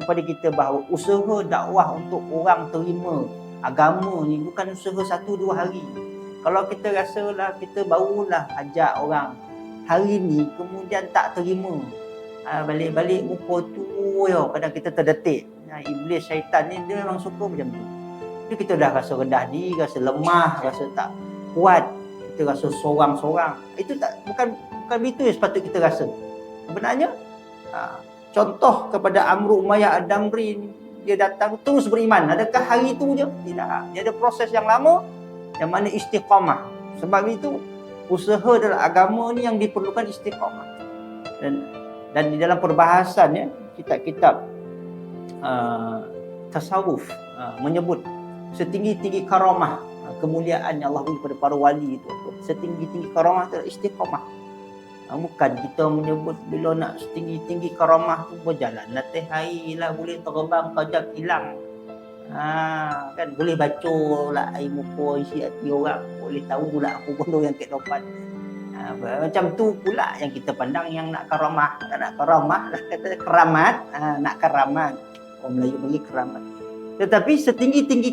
kepada kita bahawa usaha dakwah untuk orang terima agama ni bukan usaha 1-2 hari. Kalau kita rasalah kita barulah ajak orang hari ni kemudian tak terima, balik-balik muka tu ya, kadang kita terdetik. Iblis syaitan ni dia memang suka macam tu. Jadi kita dah rasa rendah diri, rasa lemah, rasa tak kuat, kita rasa sorang-sorang. Itu tak, bukan itu yang sepatut kita rasa. Sebenarnya contoh kepada Amr Umayyah Ad-Damri, dia datang terus beriman. Adakah hari itu je? Tidak. Dia ada proses yang lama yang mana istiqamah. Sebab itu usaha dalam agama ni yang diperlukan istiqamah. Dan di dalam perbahasannya kitab-kitab tasawuf menyebut setinggi-tinggi karamah, kemuliaan yang Allah beri kepada para wali itu, setinggi-tinggi karamah itu istiqamah. Bukan kita menyebut bila nak setinggi-tinggi karamah tu berjalan latih air lah, boleh terbang kejap hilang. Kan boleh baca lah air muka isi hati orang, boleh tahu pula aku bodoh yang kat depan. Macam tu pula yang kita pandang yang nak karamah. Nak karamah lah kata keramat, nak keramat. Orang Melayu panggil keramat. Tetapi setinggi-tinggi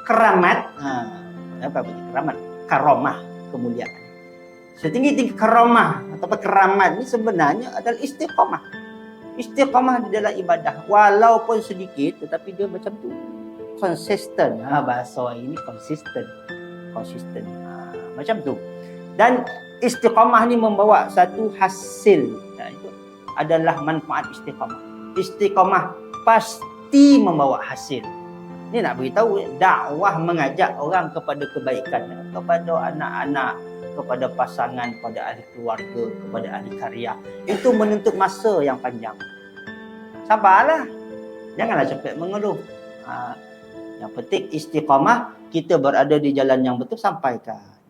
keramat, apa panggil keramat? Karamah, kemuliaan. Setinggi-tinggi karamah atau keramat ni sebenarnya adalah istiqamah. Istiqamah di dalam ibadah walaupun sedikit tetapi dia macam tu. Konsisten. Bahasa ini konsisten. Macam tu. Dan istiqamah ni membawa satu hasil. Itu adalah manfaat istiqamah. Istiqamah pasti membawa hasil. Ini nak beritahu dakwah mengajak orang kepada kebaikan, kepada anak-anak, kepada pasangan, kepada ahli keluarga, kepada ahli karya. Itu menuntut masa yang panjang. Sabarlah. Janganlah cepat mengeluh. Yang penting istiqamah, kita berada di jalan yang betul sampaikan.